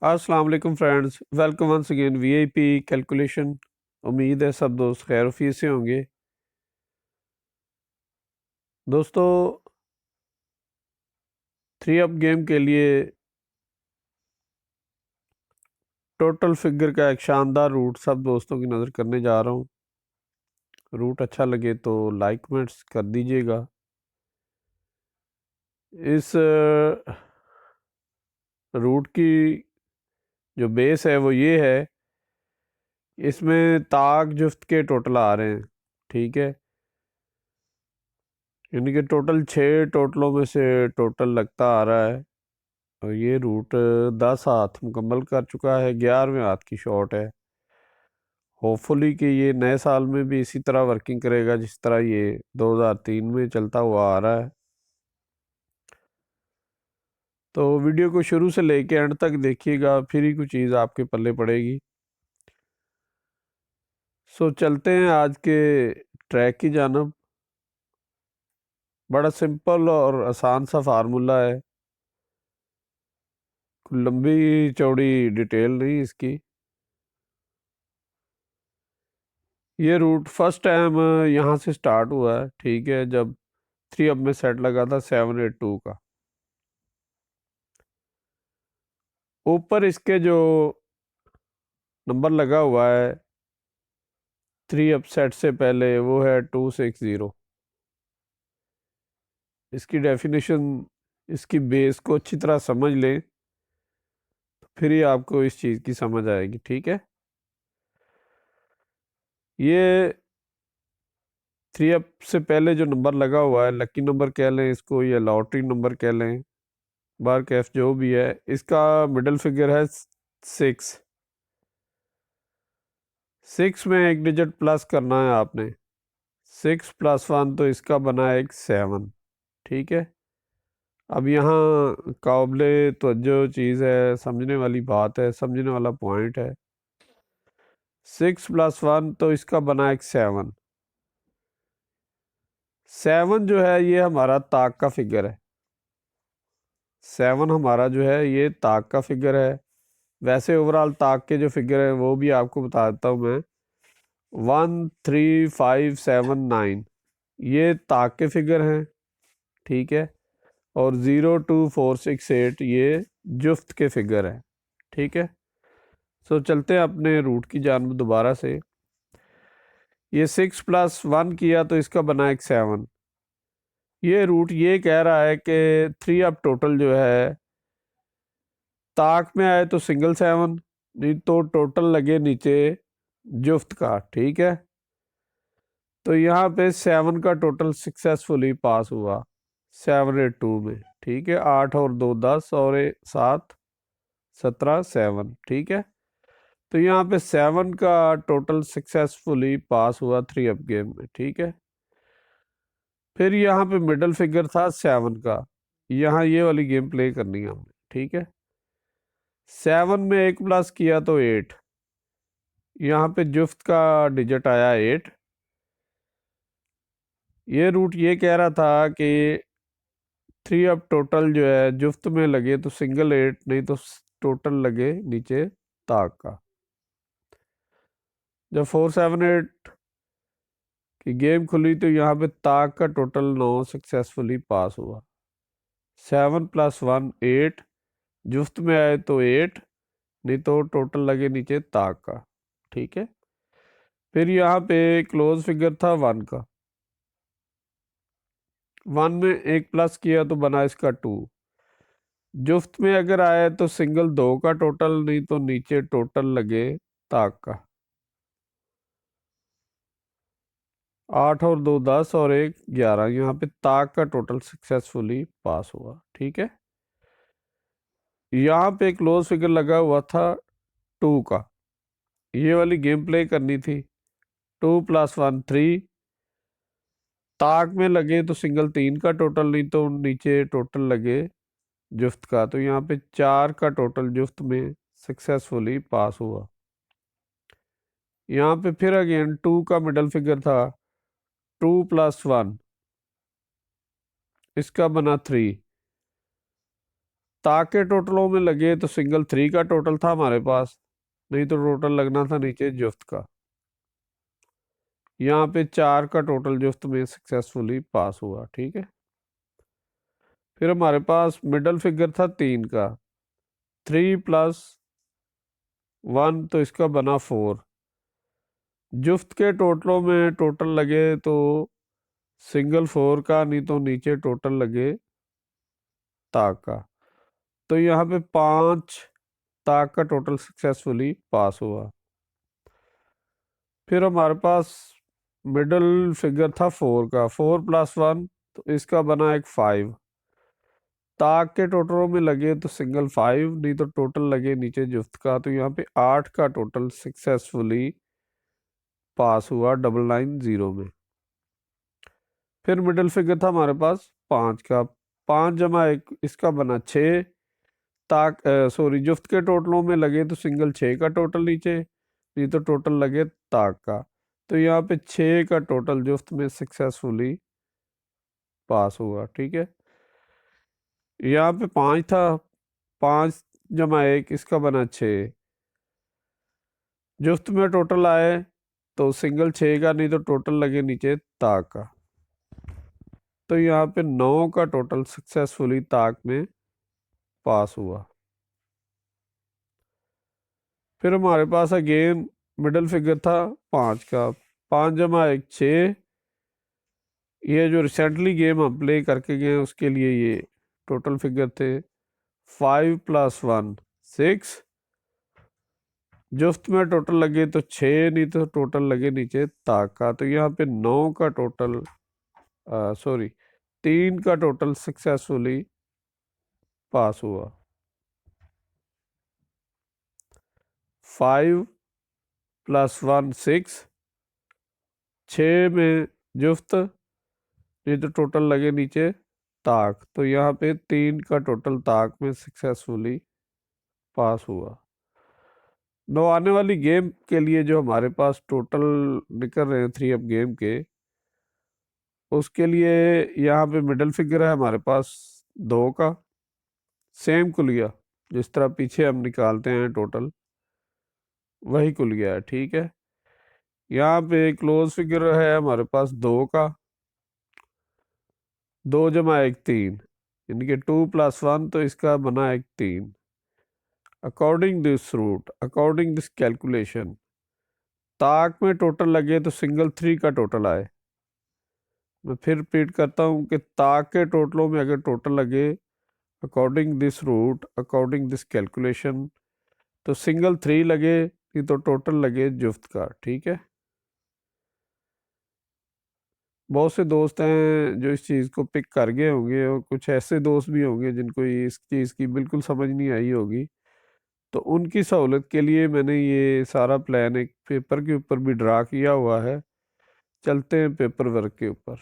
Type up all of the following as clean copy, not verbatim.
अस्सलाम वालेकुम friends, welcome once again VIP calculation. उम्मीद है सब दोस्त खैर से होंगे। दोस्तों, थ्री अप गेम के लिए टोटल फिगर का एक शानदार रूट सब दोस्तों की नज़र करने जा रहा हूँ। रूट अच्छा लगे तो लाइक कमेंट्स कर दीजिएगा। इस रूट की जो बेस है वो ये है, इसमें ताक जुफ्त के टोटल आ रहे हैं। ठीक है, यानी कि टोटल 6 टोटलों में से टोटल लगता आ रहा है। और ये रूट 10 हाथ मुकम्मल कर चुका है, 11वें हाथ की शॉट है। होपफुली कि ये नए साल में भी इसी तरह वर्किंग करेगा जिस तरह ये 2003 में चलता हुआ आ रहा है। तो वीडियो को शुरू से लेके एंड तक देखिएगा, फिर ही कुछ चीज़ आपके पल्ले पड़ेगी। सो चलते हैं आज के ट्रैक की जानब। बड़ा सिंपल और आसान सा फार्मूला है, कोई लंबी चौड़ी डिटेल नहीं इसकी। ये रूट फर्स्ट टाइम यहाँ से स्टार्ट हुआ है, ठीक है, जब 3 अब में सेट लगा था 782 का। ऊपर इसके जो नंबर लगा हुआ है 3 अप सेट से पहले वो है 260। इसकी डेफिनेशन, इसकी बेस को अच्छी तरह समझ लें तो फिर ही आपको इस चीज़ की समझ आएगी। ठीक है, ये 3 अप से पहले जो नंबर लगा हुआ है, लकी नंबर कह लें इसको या लॉटरी नंबर कह लें, बार कैफ जो भी है, इसका मिडल फिगर है 6। 6 में एक डिजिट प्लस करना है आपने। 6 + 1 तो इसका बना एक 7। ठीक है, अब यहाँ काबिले तवज्जो चीज़ है, समझने वाली बात है, समझने वाला पॉइंट है। 6 + 1 तो इसका बना एक 7। 7 जो है ये हमारा ताक का फिगर है। 7 हमारा जो है ये ताक का फिगर है। वैसे ओवरऑल ताक के जो फिगर है वो भी आपको बता देता हूँ मैं। 1 3 5 7 9 ये ताक के फिगर हैं। ठीक है, और 0 2 4 6 8 ये जुफ्त के फिगर हैं। ठीक है, सो चलते हैं अपने रूट की जानब दोबारा से। ये 6 + 1 किया तो इसका बना एक 7। ये रूट ये कह रहा है कि 3 अब टोटल जो है ताक में आए तो सिंगल 7, नहीं तो टोटल लगे नीचे जुफ्त का। ठीक है, तो यहाँ पे 7 का टोटल सक्सेसफुली पास हुआ 782 में। ठीक है, 8 और 2 10 और 7 17 7। ठीक है, तो यहाँ पे 7 का टोटल सक्सेसफुली पास हुआ 3 अप गेम में। ठीक है, फिर यहाँ पे मिडल फिगर था 7 का, यहाँ ये वाली गेम प्ले करनी है हमने। ठीक है, 7 में एक प्लस किया तो 8, यहाँ पे जुफ्त का डिजिट आया 8। ये रूट ये कह रहा था कि 3 अब टोटल जो है जुफ्त में लगे तो सिंगल 8, नहीं तो टोटल लगे नीचे ताक का। जब 478 की गेम खुली तो यहाँ पे ताक का टोटल 9 सक्सेसफुली पास हुआ। 7 + 1 8, जुफ्त में आए तो 8, नहीं तो टोटल लगे नीचे ताक का। ठीक है, फिर यहाँ पे क्लोज फिगर था 1 का। 1 में एक प्लस किया तो बना इसका 2। जुफ्त में अगर आए तो सिंगल 2 का टोटल, नहीं तो नीचे टोटल लगे ताक का। 8 और 2 10 और 1 11, यहाँ पे ताक का टोटल सक्सेसफुली पास हुआ। ठीक है, यहाँ पे क्लोज फिगर लगा हुआ था 2 का, ये वाली गेम प्ले करनी थी। 2 + 1 3, ताक में लगे तो सिंगल 3 का टोटल, नहीं तो नीचे टोटल लगे जुफ्त का। तो यहाँ पे 4 का टोटल जुफ्त में सक्सेसफुली पास हुआ। यहाँ पे फिर अगेन 2 का मिडल फिगर था। 2 + 1 इसका बना 3। ताक के टोटलों में लगे तो सिंगल 3 का टोटल था हमारे पास, नहीं तो टोटल लगना था नीचे जुफ्त का। यहाँ पे 4 का टोटल जुफ्त में सक्सेसफुली पास हुआ। ठीक है, फिर हमारे पास मिडल फिगर था 3 का, 3+1 तो इसका बना 4। जुफ्त के टोटलों में टोटल लगे तो सिंगल 4 का, नहीं तो नीचे टोटल लगे ताक का। तो यहाँ पे 5 ताक का टोटल सक्सेसफुली पास हुआ। फिर हमारे पास मिडल फिगर था 4 का, 4+1 तो इसका बना एक 5। ताक के टोटलों में लगे तो सिंगल 5, नहीं तो टोटल लगे नीचे जुफ्त का। तो यहाँ पे 8 का टोटल सक्सेसफुली पास हुआ 990 में। फिर मिडिल फिगर था हमारे पास 5 का, 5+1 इसका बना 6। ताक सॉरी जुफ्त के टोटलों में लगे तो सिंगल 6 का टोटल नीचे, नहीं तो टोटल लगे ताक का। तो यहाँ पे 6 का टोटल जुफ्त में सक्सेसफुली पास हुआ। ठीक है, यहाँ पे 5 था, 5+1 इसका बना 6। जुफ्त में टोटल आए तो सिंगल 6 का, नहीं तो टोटल लगे नीचे ताक का। तो यहाँ पे 9 का टोटल सक्सेसफुली ताक में पास हुआ। फिर हमारे पास अगेन मिडल फिगर था 5 का, 5+1 6। ये जो रिसेंटली गेम हम प्ले करके गए उसके लिए ये टोटल फिगर थे। 5+1 6। जुफ्त में टोटल लगे तो 6, नहीं तो टोटल लगे नीचे ताक का। तो यहाँ पे 9 का टोटल सॉरी 3 का टोटल सक्सेसफुली पास हुआ। 5+1 6, 6 में जुफ्त, नहीं तो टोटल लगे नीचे ताक। तो यहाँ पे 3 का टोटल ताक में सक्सेसफुली पास हुआ। नो आने वाली गेम के लिए जो हमारे पास टोटल निकल रहे हैं 3 अप गेम के, उसके लिए यहाँ पे मिडल फिगर है हमारे पास 2 का, सेम कुलिया जिस तरह पीछे हम निकालते हैं टोटल वही कुलिया है। ठीक है, यहाँ पे क्लोज फिगर है हमारे पास 2 का, 2+1 3, यानी कि 2+1 तो इसका बना एक 3। According this route, according this calculation, ताक में टोटल लगे तो सिंगल 3 का टोटल आए। मैं फिर रिपीट करता हूँ कि ताक के टोटलों में अगर टोटल लगे according this route, according this calculation, तो सिंगल 3 लगे, नहीं तो टोटल लगे जुफ्त का। ठीक है, बहुत से दोस्त हैं जो इस चीज़ को पिक कर गए होंगे, और कुछ ऐसे दोस्त भी होंगे जिनको इस चीज़ की बिल्कुल समझ नहीं आई होगी। तो उनकी सहूलत के लिए मैंने ये सारा प्लान एक पेपर के ऊपर भी ड्रा किया हुआ है। चलते हैं पेपर वर्क के ऊपर।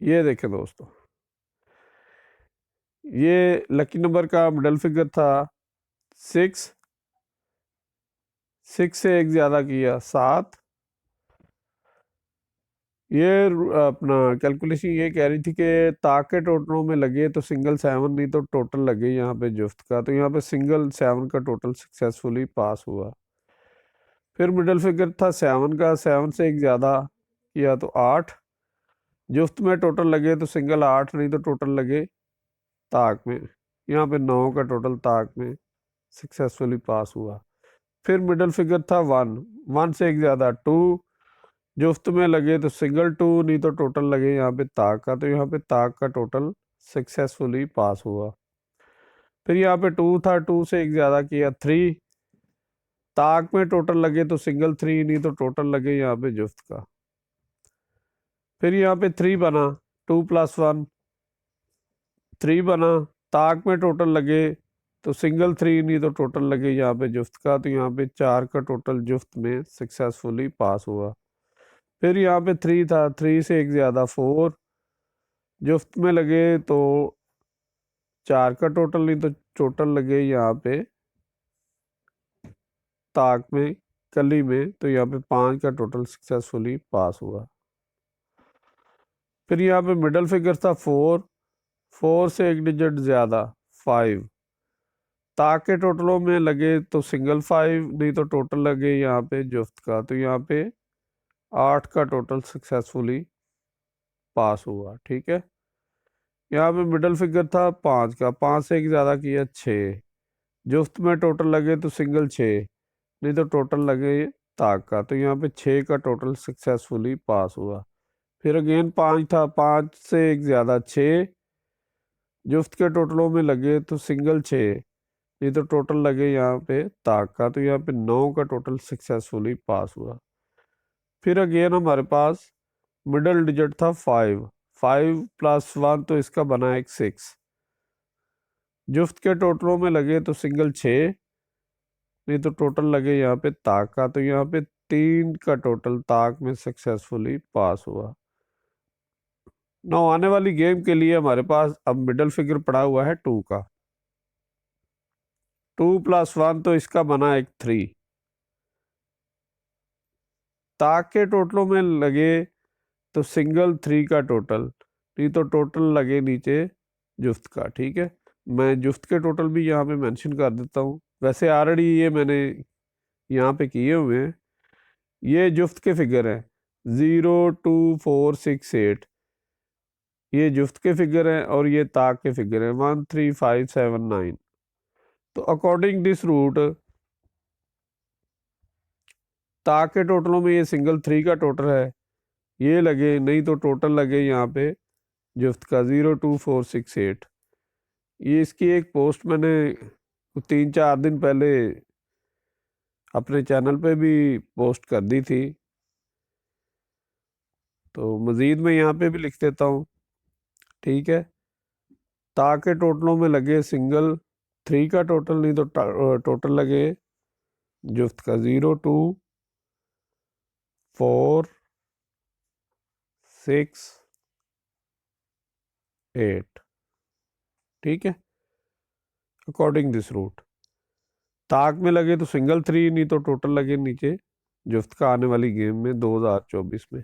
ये देखें दोस्तों, ये लकी नंबर का मिडल फिगर था 6, 6 से एक ज़्यादा किया 7। ये अपना कैलकुलेशन ये कह रही थी कि ताक के टोटलों में लगे तो सिंगल 7, नहीं तो टोटल लगे यहाँ पे जुफ्त का। तो यहाँ पे सिंगल 7 का टोटल सक्सेसफुली पास हुआ। फिर मिडल फिगर था 7 का, 7 से एक ज़्यादा किया तो 8। जुफ्त में टोटल लगे तो सिंगल 8, नहीं तो टोटल लगे ताक में। यहाँ पे 9 का टोटल ताक में सक्सेसफुली पास हुआ। फिर मिडल फिगर था 1, 1 से एक ज़्यादा 2। जुफ्त में लगे तो सिंगल 2, नहीं तो टोटल लगे यहाँ पे ताक का। तो यहाँ पे ताक का टोटल सक्सेसफुली पास हुआ। फिर यहाँ पे 2 था, 2 से एक ज़्यादा किया 3। ताक में टोटल लगे तो सिंगल 3, नहीं तो टोटल लगे यहाँ पे जुफ्त का। फिर यहाँ पे 3 बना, 2+1 3 बना। ताक में टोटल लगे तो सिंगल 3, नहीं तो टोटल लगे यहाँ पे जुफ्त का। तो यहाँ पे 4 का टोटल जुफ्त में सक्सेसफुली पास हुआ। फिर यहाँ पे 3 था, 3 से एक ज़्यादा 4। जुफ्त में लगे तो 4 का टोटल, नहीं तो टोटल लगे यहाँ पे ताक में कली में। तो यहाँ पे 5 का टोटल सक्सेसफुली पास हुआ। फिर यहाँ पे मिडल फिगर था 4, 4 से एक डिजिट ज़्यादा 5, ताकि टोटलों में लगे तो सिंगल 5, नहीं तो टोटल लगे यहाँ पे जुफ्त का, तो यहाँ पे 8 का टोटल सक्सेसफुली पास हुआ। ठीक है, यहाँ पे मिडल फिगर था 5 का, 5 से एक ज़्यादा किया 6, जुफ्त में टोटल लगे तो सिंगल 6, नहीं तो टोटल लगे ताक का, तो यहाँ पे 6 का टोटल सक्सेसफुली पास हुआ। फिर अगेन 5 था, 5 से एक ज़्यादा 6, जुफ्त के टोटलों में लगे तो सिंगल 6, नहीं तो टोटल लगे यहाँ पे ताक का, तो यहाँ पे 9 का टोटल सक्सेसफुली पास हुआ। फिर अगेन हमारे पास मिडल डिजिट था 5, 5 + 1 तो इसका बना एक 6, जुफ्त के टोटलों में लगे तो सिंगल 6, नहीं तो टोटल लगे यहाँ पे ताक का, तो यहाँ पे 3 का टोटल ताक में सक्सेसफुली पास हुआ। ना आने वाली गेम के लिए हमारे पास अब मिडल फिगर पड़ा हुआ है 2 का, 2 + 1 तो इसका बना एक 3, ताक के टोटलों में लगे तो सिंगल 3 का टोटल, नहीं तो टोटल लगे नीचे जुफ्त का। ठीक है, मैं जुफ्त के टोटल भी यहाँ पे मेंशन कर देता हूँ, वैसे ऑलरेडी ये मैंने यहाँ पे किए हुए हैं। ये जुफ्त के फिगर हैं 0, 2, 4, 6, 8, ये जुफ्त के फिगर हैं, और ये ताक के फिगर हैं 1, 3, 5, 7, 9। तो अकॉर्डिंग दिस रूट ताक के टोटलों में ये सिंगल 3 का टोटल है, ये लगे, नहीं तो टोटल लगे यहाँ पे जुफ्त का 0, 2, 4, 6, 8। ये इसकी एक पोस्ट मैंने 3-4 दिन पहले अपने चैनल पे भी पोस्ट कर दी थी, तो मज़ीद मैं यहाँ पे भी लिख देता हूँ। ठीक है, ताकि टोटलों में लगे सिंगल 3 का टोटल, नहीं तो टोटल लगे जुफ्त का 0, 2, 4, 6, 8। ठीक है, अकॉर्डिंग दिस रूट ताक में लगे तो सिंगल 3, नहीं तो टोटल लगे नीचे जुफ्त का आने वाली गेम में 2024 में।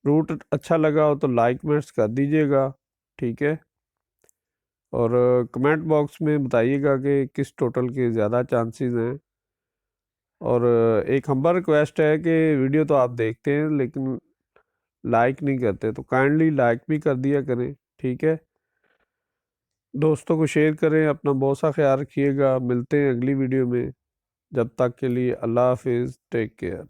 रूट अच्छा लगा हो तो लाइक मेट्स कर दीजिएगा। ठीक है, और कमेंट बॉक्स में बताइएगा कि किस टोटल के ज़्यादा चांसेस हैं। और एक हम्बल रिक्वेस्ट है कि वीडियो तो आप देखते हैं लेकिन लाइक नहीं करते, तो काइंडली लाइक भी कर दिया करें। ठीक है, दोस्तों को शेयर करें, अपना बहुत सा ख्याल रखिएगा। मिलते हैं अगली वीडियो में, जब तक के लिए अल्लाह हाफिज़, टेक केयर।